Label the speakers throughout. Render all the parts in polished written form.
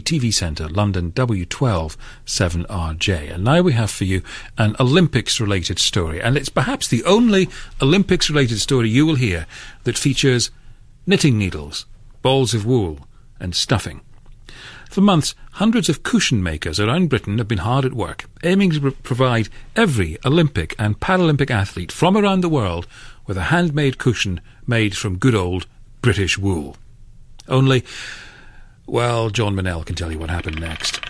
Speaker 1: TV Centre, London W12 7RJ. And now we have for you an Olympics-related story, and it's perhaps the only Olympics-related story you will hear that features knitting needles, balls of wool and stuffing. For months, hundreds of cushion makers around Britain have been hard at work, aiming to provide every Olympic and Paralympic athlete from around the world with a handmade cushion made from good old British wool. Only, well, John Manell can tell you what happened next.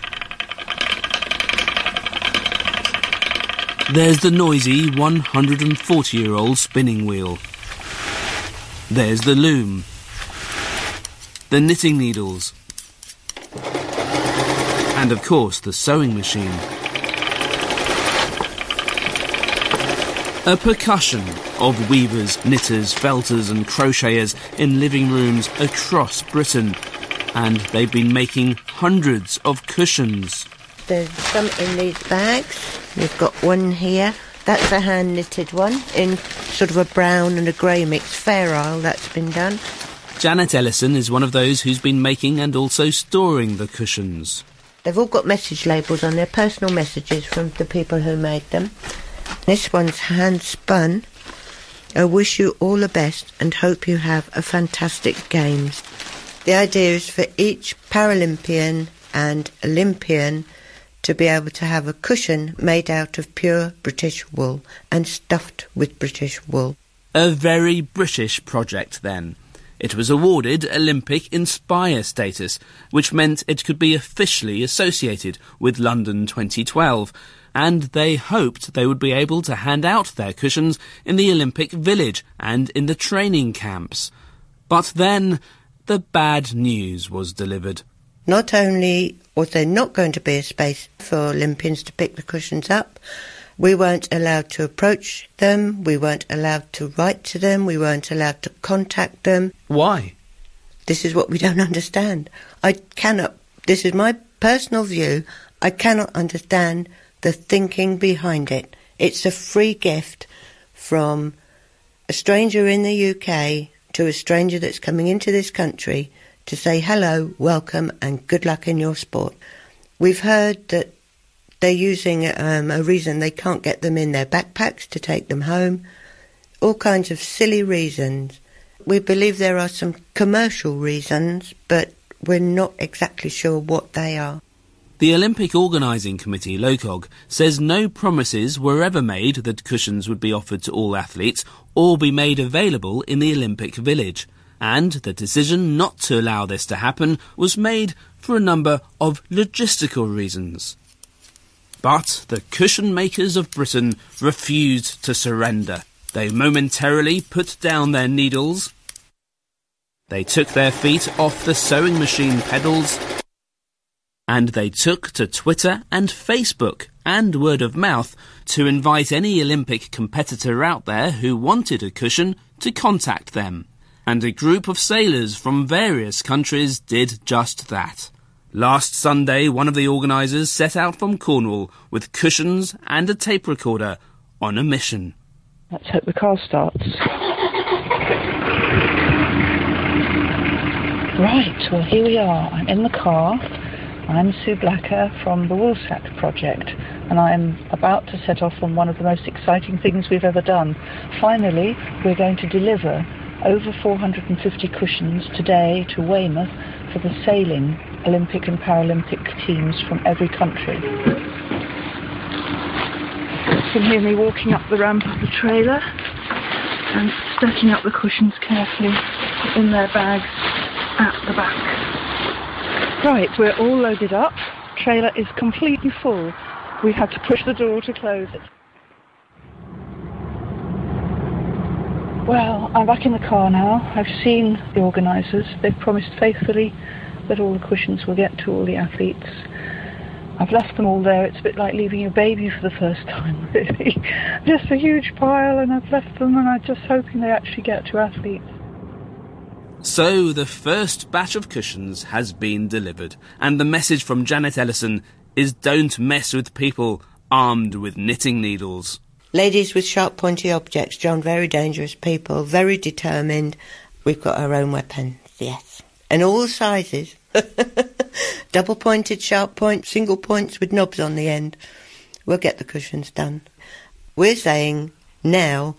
Speaker 2: There's the noisy 140-year-old spinning wheel. There's the loom. The knitting needles. And of course the sewing machine. A percussion of weavers, knitters, felters and crocheters in living rooms across Britain. And they've been making hundreds of cushions.
Speaker 3: There's some in these bags. We've got one here. That's a hand-knitted one in sort of a brown and a grey mix. Fair Isle, that's been done.
Speaker 2: Janet Ellison is one of those who's been making and also storing the cushions.
Speaker 3: They've all got message labels on there, personal messages from the people who made them. This one's hand-spun. I wish you all the best and hope you have a fantastic Games. The idea is for each Paralympian and Olympian to be able to have a cushion made out of pure British wool and stuffed with British wool.
Speaker 2: A very British project then. It was awarded Olympic Inspire status, which meant it could be officially associated with London 2012, and they hoped they would be able to hand out their cushions in the Olympic Village and in the training camps. But then the bad news was delivered.
Speaker 3: Not only was there not going to be a space for Olympians to pick the cushions up, we weren't allowed to approach them, we weren't allowed to write to them, we weren't allowed to contact them.
Speaker 2: Why?
Speaker 3: This is what we don't understand. This is my personal view, I cannot understand the thinking behind it. It's a free gift from a stranger in the UK to a stranger that's coming into this country to say hello, welcome and good luck in your sport. We've heard that they're using a reason they can't get them in their backpacks to take them home. All kinds of silly reasons. We believe there are some commercial reasons, but we're not exactly sure what they are.
Speaker 2: The Olympic Organising Committee, LOCOG, says no promises were ever made that cushions would be offered to all athletes or be made available in the Olympic Village. And the decision not to allow this to happen was made for a number of logistical reasons. But the cushion makers of Britain refused to surrender. They momentarily put down their needles. They took their feet off the sewing machine pedals. And they took to Twitter and Facebook and word of mouth to invite any Olympic competitor out there who wanted a cushion to contact them. And a group of sailors from various countries did just that. Last Sunday, one of the organisers set out from Cornwall with cushions and a tape recorder on a mission.
Speaker 4: Let's hope the car starts. Right, well here we are. I'm in the car. I'm Sue Blacker from the Woolsack project, and I'm about to set off on one of the most exciting things we've ever done. Finally, we're going to deliver over 450 cushions today to Weymouth for the sailing Olympic and Paralympic teams from every country. You can hear me walking up the ramp of the trailer and stacking up the cushions carefully in their bags at the back. Right, we're all loaded up. Trailer is completely full. We had to push the door to close it. Well, I'm back in the car now. I've seen the organisers. They've promised faithfully that all the cushions will get to all the athletes. I've left them all there. It's a bit like leaving a baby for the first time, really. Just a huge pile, and I've left them, and I'm just hoping they actually get to athletes.
Speaker 2: So the first batch of cushions has been delivered, and the message from Janet Ellison is don't mess with people armed with knitting needles.
Speaker 3: Ladies with sharp pointy objects, John, very dangerous people, very determined. We've got our own weapons, yes. And all sizes. Double pointed, sharp points, single points with knobs on the end. We'll get the cushions done. We're saying now,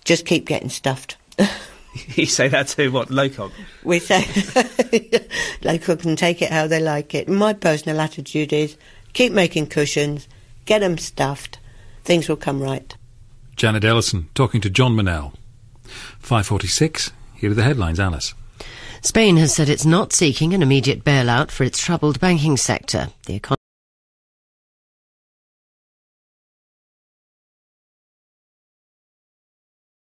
Speaker 3: just keep getting stuffed.
Speaker 2: You say that to what, LOCOG?
Speaker 3: We say local can take it how they like it. My personal attitude is keep making cushions, get them stuffed, things will come right.
Speaker 1: Janet Ellison talking to John Manell. 5:46. Here are the headlines, Alice.
Speaker 5: Spain has said it's not seeking an immediate bailout for its troubled banking sector. The